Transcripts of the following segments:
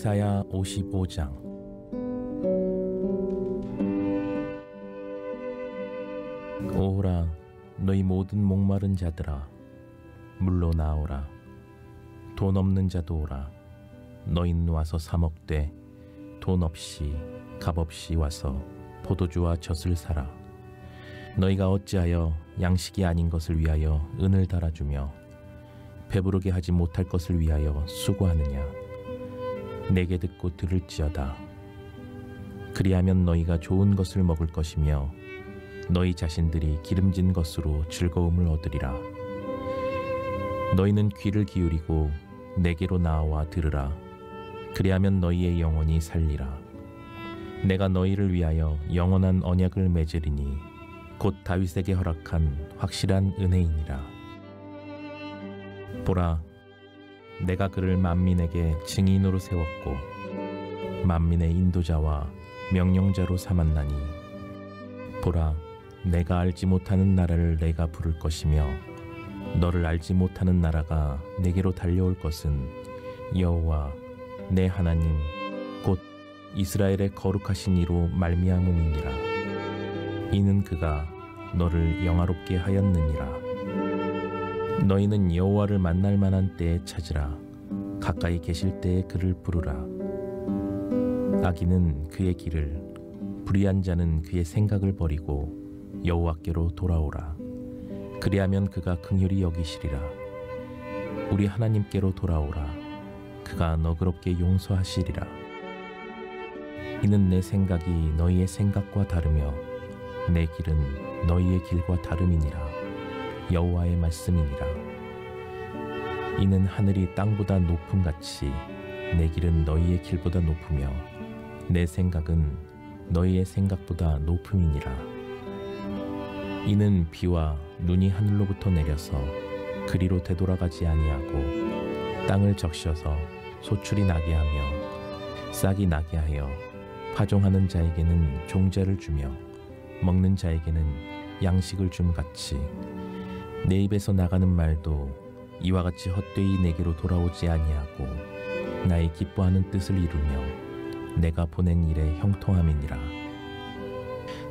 이사야 55장. 오호라, 너희 모든 목마른 자들아, 물로 나오라. 돈 없는 자도 오라. 너희는 와서 사 먹되 돈 없이 값 없이 와서 포도주와 젖을 사라. 너희가 어찌하여 양식이 아닌 것을 위하여 은을 달아주며 배부르게 하지 못할 것을 위하여 수고하느냐. 내게 듣고 들을지어다. 그리하면 너희가 좋은 것을 먹을 것이며 너희 자신들이 기름진 것으로 즐거움을 얻으리라. 너희는 귀를 기울이고 내게로 나와 들으라. 그리하면 너희의 영혼이 살리라. 내가 너희를 위하여 영원한 언약을 맺으리니 곧 다윗에게 허락한 확실한 은혜이니라. 보라, 내가 그를 만민에게 증인으로 세웠고 만민의 인도자와 명령자로 삼았나니, 보라, 내가 알지 못하는 나라를 내가 부를 것이며 너를 알지 못하는 나라가 내게로 달려올 것은 여호와 내 하나님 곧 이스라엘의 거룩하신 이로 말미암음이니라. 이는 그가 너를 영화롭게 하였느니라. 너희는 여호와를 만날 만한 때에 찾으라. 가까이 계실 때에 그를 부르라. 악인은 그의 길을, 불의한 자는 그의 생각을 버리고 여호와께로 돌아오라. 그리하면 그가 긍휼히 여기시리라. 우리 하나님께로 돌아오라. 그가 너그럽게 용서하시리라. 이는 내 생각이 너희의 생각과 다르며 내 길은 너희의 길과 다름이니라. 여호와의 말씀이니라. 이는 하늘이 땅보다 높음같이 내 길은 너희의 길보다 높으며 내 생각은 너희의 생각보다 높음이니라. 이는 비와 눈이 하늘로부터 내려서 그리로 되돌아가지 아니하고 땅을 적셔서 소출이 나게 하며 싹이 나게 하여 파종하는 자에게는 종자를 주며 먹는 자에게는 양식을 줌같이, 내 입에서 나가는 말도 이와 같이 헛되이 내게로 돌아오지 아니하고 나의 기뻐하는 뜻을 이루며 내가 보낸 일에 형통함이니라.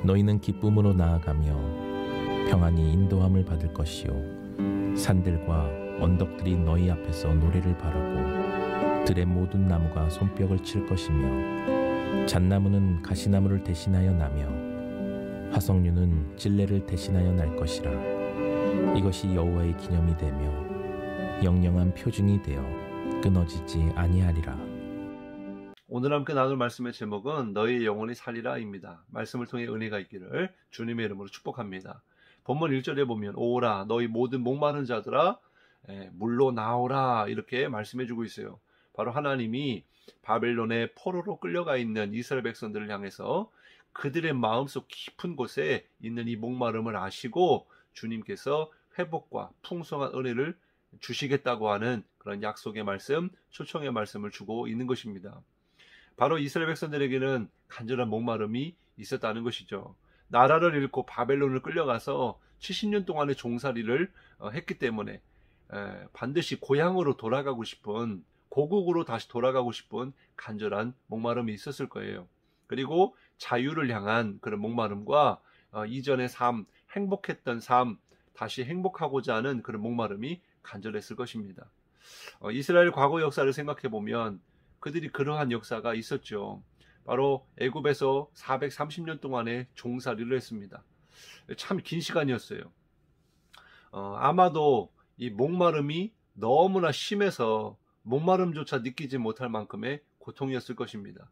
너희는 기쁨으로 나아가며 평안히 인도함을 받을 것이요, 산들과 언덕들이 너희 앞에서 노래를 바라고 들의 모든 나무가 손뼉을 칠 것이며 잣나무는 가시나무를 대신하여 나며 화석류는 찔레를 대신하여 날 것이라. 이것이 여호와의 기념이 되며 영영한 표징이 되어 끊어지지 아니하리라. 오늘 함께 나눌 말씀의 제목은 너희의 영혼이 살리라입니다. 말씀을 통해 은혜가 있기를 주님의 이름으로 축복합니다. 본문 1절에 보면 오라 너희 모든 목마른 자들아 물로 나오라 이렇게 말씀해주고 있어요. 바로 하나님이 바벨론의 포로로 끌려가 있는 이스라엘 백성들을 향해서 그들의 마음속 깊은 곳에 있는 이 목마름을 아시고 주님께서 회복과 풍성한 은혜를 주시겠다고 하는 그런 약속의 말씀, 초청의 말씀을 주고 있는 것입니다. 바로 이스라엘 백성들에게는 간절한 목마름이 있었다는 것이죠. 나라를 잃고 바벨론을 끌려가서 70년 동안의 종살이를 했기 때문에 반드시 고향으로 돌아가고 싶은, 고국으로 다시 돌아가고 싶은 간절한 목마름이 있었을 거예요. 그리고 자유를 향한 그런 목마름과 이전의 삶, 행복했던 삶, 다시 행복하고자 하는 그런 목마름이 간절했을 것입니다. 이스라엘 과거 역사를 생각해 보면 그들이 그러한 역사가 있었죠. 바로 애굽에서 430년 동안의 종살이를 했습니다. 참 긴 시간이었어요. 아마도 이 목마름이 너무나 심해서 목마름조차 느끼지 못할 만큼의 고통이었을 것입니다.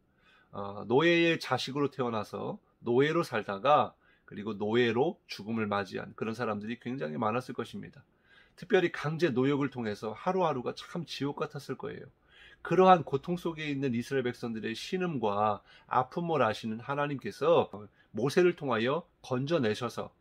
노예의 자식으로 태어나서 노예로 살다가 그리고 노예로 죽음을 맞이한 그런 사람들이 굉장히 많았을 것입니다. 특별히 강제 노역을 통해서 하루하루가 참 지옥 같았을 거예요. 그러한 고통 속에 있는 이스라엘 백성들의 신음과 아픔을 아시는 하나님께서 모세를 통하여 건져내셔서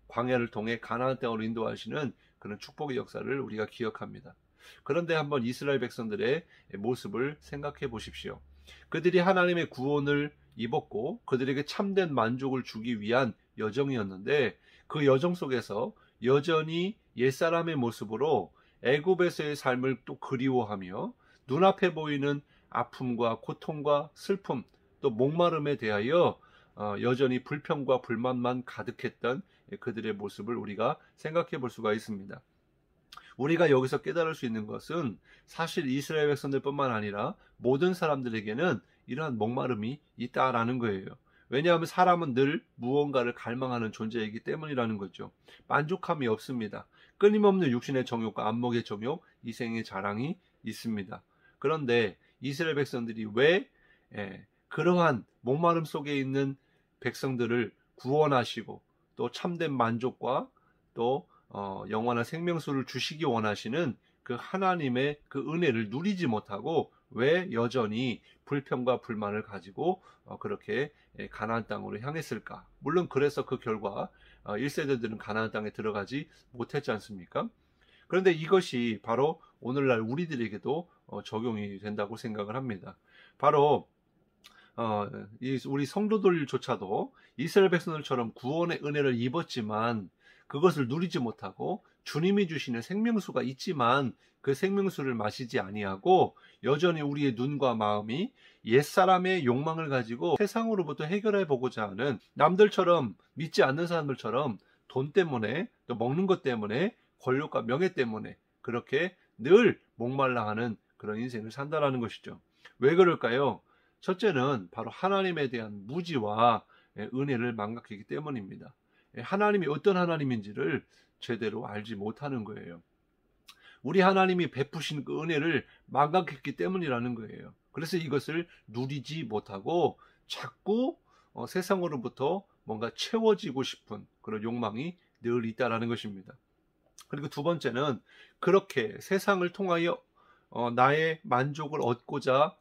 광야를 통해 가나안 땅으로 인도하시는 그런 축복의 역사를 우리가 기억합니다. 그런데 한번 이스라엘 백성들의 모습을 생각해 보십시오. 그들이 하나님의 구원을 입었고 그들에게 참된 만족을 주기 위한 여정이었는데 그 여정 속에서 여전히 옛사람의 모습으로 애굽에서의 삶을 또 그리워하며 눈앞에 보이는 아픔과 고통과 슬픔 또 목마름에 대하여 여전히 불평과 불만만 가득했던 그들의 모습을 우리가 생각해 볼 수가 있습니다. 우리가 여기서 깨달을 수 있는 것은 사실 이스라엘 백성들뿐만 아니라 모든 사람들에게는 이러한 목마름이 있다라는 거예요. 왜냐하면 사람은 늘 무언가를 갈망하는 존재이기 때문이라는 거죠. 만족함이 없습니다. 끊임없는 육신의 정욕과 안목의 정욕, 이생의 자랑이 있습니다. 그런데 이스라엘 백성들이 왜 그러한 목마름 속에 있는 백성들을 구원하시고 또 참된 만족과 또 영원한 생명수를 주시기 원하시는 그 하나님의 그 은혜를 누리지 못하고 왜 여전히 불평과 불만을 가지고 그렇게 가나안 땅으로 향했을까? 물론 그래서 그 결과 1세대들은 가나안 땅에 들어가지 못했지 않습니까? 그런데 이것이 바로 오늘날 우리들에게도 적용이 된다고 생각을 합니다. 바로 우리 성도들조차도 이스라엘 백성들처럼 구원의 은혜를 입었지만 그것을 누리지 못하고 주님이 주시는 생명수가 있지만 그 생명수를 마시지 아니하고 여전히 우리의 눈과 마음이 옛사람의 욕망을 가지고 세상으로부터 해결해 보고자 하는 남들처럼 믿지 않는 사람들처럼 돈 때문에 또 먹는 것 때문에 권력과 명예 때문에 그렇게 늘 목말라 하는 그런 인생을 산다라는 것이죠. 왜 그럴까요? 첫째는 바로 하나님에 대한 무지와 은혜를 망각하기 때문입니다. 하나님이 어떤 하나님인지를 제대로 알지 못하는 거예요. 우리 하나님이 베푸신 그 은혜를 망각했기 때문이라는 거예요. 그래서 이것을 누리지 못하고 자꾸 세상으로부터 뭔가 채워지고 싶은 그런 욕망이 늘 있다라는 것입니다. 그리고 두 번째는 그렇게 세상을 통하여 나의 만족을 얻고자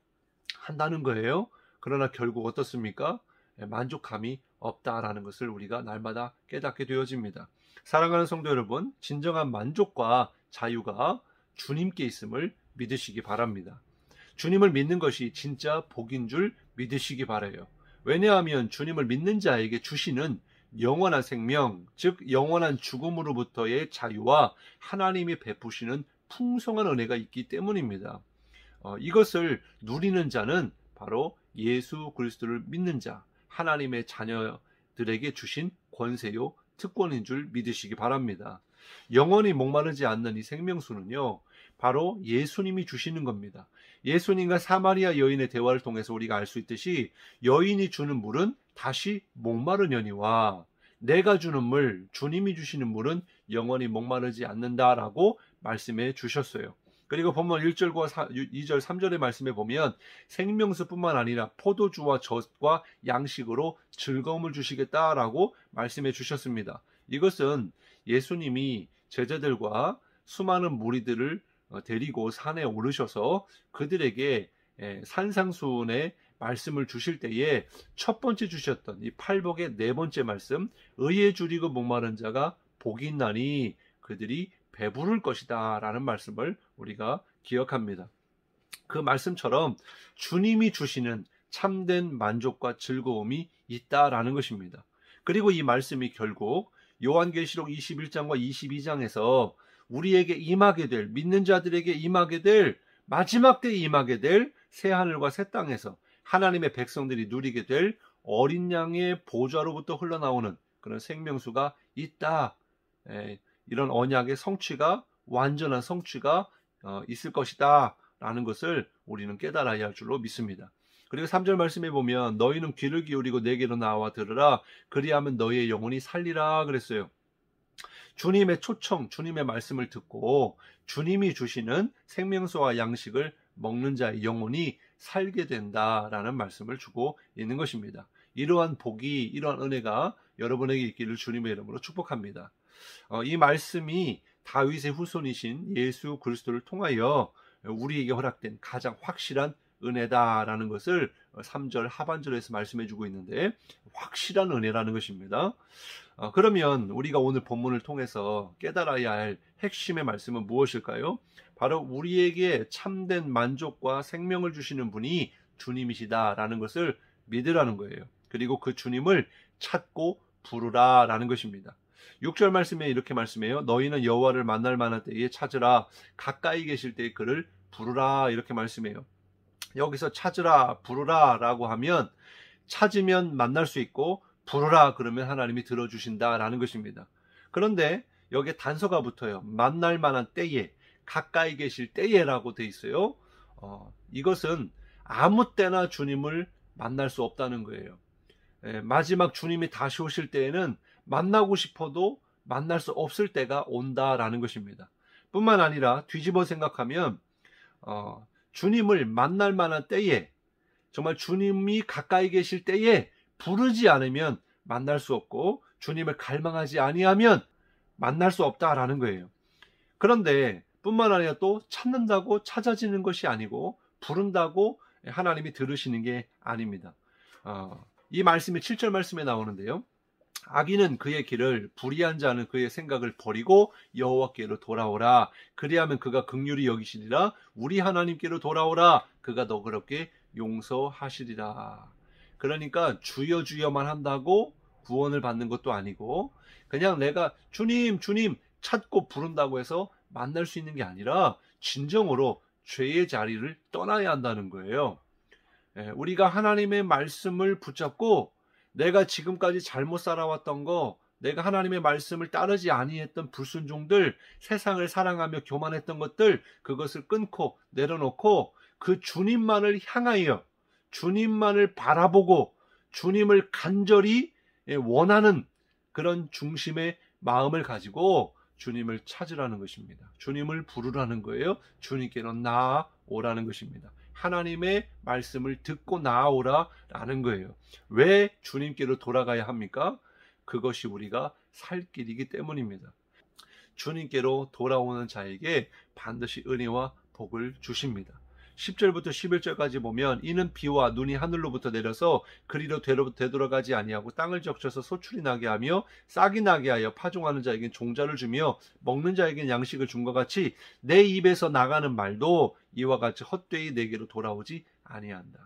한다는 거예요. 그러나 결국 어떻습니까? 만족감이 없다라는 것을 우리가 날마다 깨닫게 되어집니다. 사랑하는 성도 여러분, 진정한 만족과 자유가 주님께 있음을 믿으시기 바랍니다. 주님을 믿는 것이 진짜 복인 줄 믿으시기 바라요. 왜냐하면 주님을 믿는 자에게 주시는 영원한 생명, 즉 영원한 죽음으로부터의 자유와 하나님이 베푸시는 풍성한 은혜가 있기 때문입니다. 이것을 누리는 자는 바로 예수 그리스도를 믿는 자, 하나님의 자녀들에게 주신 권세요 특권인 줄 믿으시기 바랍니다. 영원히 목마르지 않는 이 생명수는요, 바로 예수님이 주시는 겁니다. 예수님과 사마리아 여인의 대화를 통해서 우리가 알 수 있듯이 여인이 주는 물은 다시 목마르려니와 내가 주는 물, 주님이 주시는 물은 영원히 목마르지 않는다라고 말씀해 주셨어요. 그리고 본문 1절과 2절, 3절의 말씀에 보면 생명수뿐만 아니라 포도주와 젖과 양식으로 즐거움을 주시겠다라고 말씀해 주셨습니다. 이것은 예수님이 제자들과 수많은 무리들을 데리고 산에 오르셔서 그들에게 산상수훈의 말씀을 주실 때에 첫 번째 주셨던 이 팔복의 네 번째 말씀, 의에 줄이고 목마른 자가 복이 있나니 그들이 배부를 것이다 라는 말씀을 우리가 기억합니다. 그 말씀처럼 주님이 주시는 참된 만족과 즐거움이 있다라는 것입니다. 그리고 이 말씀이 결국 요한계시록 21장과 22장에서 우리에게 임하게 될, 믿는 자들에게 임하게 될, 마지막 때에 임하게 될 새하늘과 새 땅에서 하나님의 백성들이 누리게 될 어린 양의 보좌로부터 흘러나오는 그런 생명수가 있다. 이런 언약의 성취가, 완전한 성취가 있을 것이다 라는 것을 우리는 깨달아야 할 줄로 믿습니다. 그리고 3절 말씀에 보면 너희는 귀를 기울이고 내게로 나와 들으라 그리하면 너희의 영혼이 살리라 그랬어요. 주님의 초청, 주님의 말씀을 듣고 주님이 주시는 생명수와 양식을 먹는 자의 영혼이 살게 된다라는 말씀을 주고 있는 것입니다. 이러한 복이, 이러한 은혜가 여러분에게 있기를 주님의 이름으로 축복합니다. 이 말씀이 다윗의 후손이신 예수 그리스도를 통하여 우리에게 허락된 가장 확실한 은혜다라는 것을 3절 하반절에서 말씀해 주고 있는데 확실한 은혜라는 것입니다. 그러면 우리가 오늘 본문을 통해서 깨달아야 할 핵심의 말씀은 무엇일까요? 바로 우리에게 참된 만족과 생명을 주시는 분이 주님이시다라는 것을 믿으라는 거예요. 그리고 그 주님을 찾고 부르라라는 것입니다. 6절 말씀에 이렇게 말씀해요. 너희는 여호와를 만날 만한 때에 찾으라 가까이 계실 때에 그를 부르라 이렇게 말씀해요. 여기서 찾으라, 부르라 라고 하면 찾으면 만날 수 있고 부르라 그러면 하나님이 들어주신다라는 것입니다. 그런데 여기에 단서가 붙어요. 만날 만한 때에, 가까이 계실 때에라고 돼 있어요. 이것은 아무 때나 주님을 만날 수 없다는 거예요. 마지막 주님이 다시 오실 때에는 만나고 싶어도 만날 수 없을 때가 온다라는 것입니다. 뿐만 아니라 뒤집어 생각하면 주님을 만날 만한 때에, 정말 주님이 가까이 계실 때에 부르지 않으면 만날 수 없고 주님을 갈망하지 아니하면 만날 수 없다라는 거예요. 그런데 뿐만 아니라 또 찾는다고 찾아지는 것이 아니고 부른다고 하나님이 들으시는 게 아닙니다. 이 말씀이 7절 말씀에 나오는데요. 악인은 그의 길을, 불의한 자는 그의 생각을 버리고 여호와께로 돌아오라. 그리하면 그가 긍휼히 여기시리라. 우리 하나님께로 돌아오라. 그가 너그럽게 용서하시리라. 그러니까 주여 주여만 한다고 구원을 받는 것도 아니고, 그냥 내가 주님 주님 찾고 부른다고 해서 만날 수 있는 게 아니라 진정으로 죄의 자리를 떠나야 한다는 거예요. 우리가 하나님의 말씀을 붙잡고 내가 지금까지 잘못 살아왔던 거, 내가 하나님의 말씀을 따르지 아니했던 불순종들, 세상을 사랑하며 교만했던 것들, 그것을 끊고 내려놓고 그 주님만을 향하여, 주님만을 바라보고 주님을 간절히 원하는 그런 중심의 마음을 가지고 주님을 찾으라는 것입니다. 주님을 부르라는 거예요. 주님께로 나아오라는 것입니다. 하나님의 말씀을 듣고 나아오라라는 거예요. 왜 주님께로 돌아가야 합니까? 그것이 우리가 살 길이기 때문입니다. 주님께로 돌아오는 자에게 반드시 은혜와 복을 주십니다. 10절부터 11절까지 보면 이는 비와 눈이 하늘로부터 내려서 그리로 되돌아가지 아니하고 땅을 적셔서 소출이 나게 하며 싹이 나게 하여 파종하는 자에겐 종자를 주며 먹는 자에겐 양식을 준 것 같이 내 입에서 나가는 말도 이와 같이 헛되이 내게로 돌아오지 아니한다.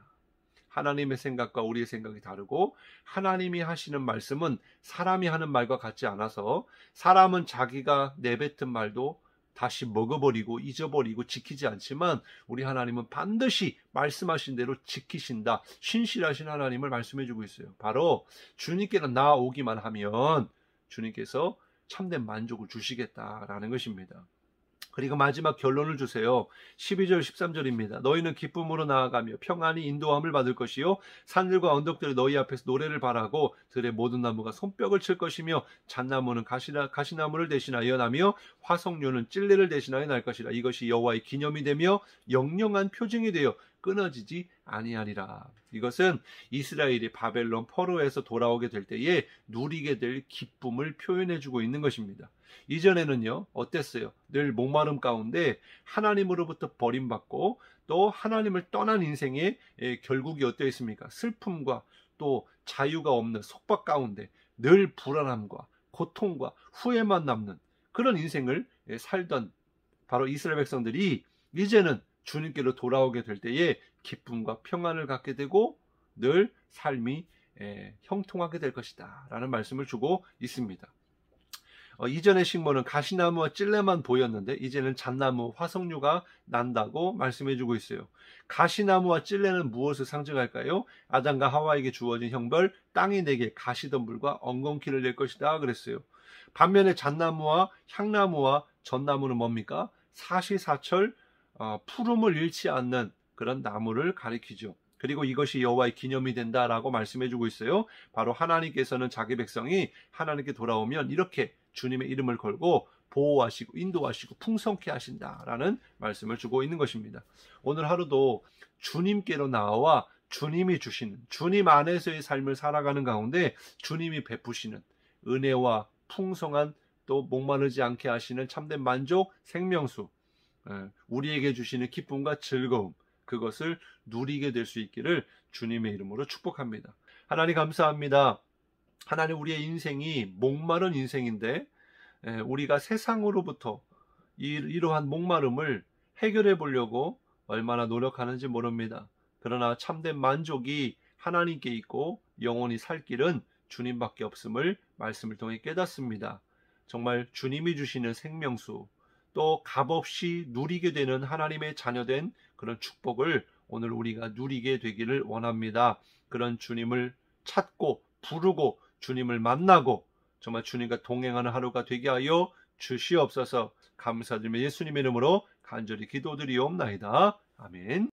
하나님의 생각과 우리의 생각이 다르고 하나님이 하시는 말씀은 사람이 하는 말과 같지 않아서 사람은 자기가 내뱉은 말도 다시 먹어버리고 잊어버리고 지키지 않지만 우리 하나님은 반드시 말씀하신 대로 지키신다. 신실하신 하나님을 말씀해주고 있어요. 바로 주님께로 나아오기만 하면 주님께서 참된 만족을 주시겠다라는 것입니다. 그리고 마지막 결론을 주세요. 12절 13절입니다. 너희는 기쁨으로 나아가며 평안히 인도함을 받을 것이요 산들과 언덕들이 너희 앞에서 노래를 발하고 들의 모든 나무가 손뼉을 칠 것이며 잣나무는 가시나무를 대신하여 나며 화석류는 찔레를 대신하여 날 것이라. 이것이 여호와의 기념이 되며 영영한 표징이 되어 끊어지지 아니하리라. 이것은 이스라엘이 바벨론 포로에서 돌아오게 될 때에 누리게 될 기쁨을 표현해주고 있는 것입니다. 이전에는요 어땠어요? 늘 목마름 가운데 하나님으로부터 버림받고 또 하나님을 떠난 인생의 결국이 어떠했습니까? 슬픔과 또 자유가 없는 속박 가운데 늘 불안함과 고통과 후회만 남는 그런 인생을 살던 바로 이스라엘 백성들이 이제는 주님께로 돌아오게 될 때에 기쁨과 평안을 갖게 되고 늘 삶이 형통하게 될 것이다 라는 말씀을 주고 있습니다. 이전의 식물은 가시나무와 찔레만 보였는데 이제는 잣나무, 화석류가 난다고 말씀해주고 있어요. 가시나무와 찔레는 무엇을 상징할까요? 아담과 하와에게 주어진 형벌, 땅이 내게 가시덤불과 엉겅퀴를 낼 것이다 그랬어요. 반면에 잣나무와 향나무와 전나무는 뭡니까? 사시사철 푸름을 잃지 않는 그런 나무를 가리키죠. 그리고 이것이 여호와의 기념이 된다라고 말씀해주고 있어요. 바로 하나님께서는 자기 백성이 하나님께 돌아오면 이렇게 주님의 이름을 걸고 보호하시고 인도하시고 풍성케 하신다라는 말씀을 주고 있는 것입니다. 오늘 하루도 주님께로 나와 주님이 주시는 주님 안에서의 삶을 살아가는 가운데 주님이 베푸시는 은혜와 풍성한 또 목마르지 않게 하시는 참된 만족, 생명수, 우리에게 주시는 기쁨과 즐거움, 그것을 누리게 될 수 있기를 주님의 이름으로 축복합니다. 하나님 감사합니다. 하나님 우리의 인생이 목마른 인생인데 우리가 세상으로부터 이러한 목마름을 해결해 보려고 얼마나 노력하는지 모릅니다. 그러나 참된 만족이 하나님께 있고 영원히 살 길은 주님밖에 없음을 말씀을 통해 깨닫습니다. 정말 주님이 주시는 생명수 또 값없이 누리게 되는 하나님의 자녀된 그런 축복을 오늘 우리가 누리게 되기를 원합니다. 그런 주님을 찾고 부르고 주님을 만나고 정말 주님과 동행하는 하루가 되게 하여 주시옵소서. 감사드리며 예수님의 이름으로 간절히 기도드리옵나이다. 아멘.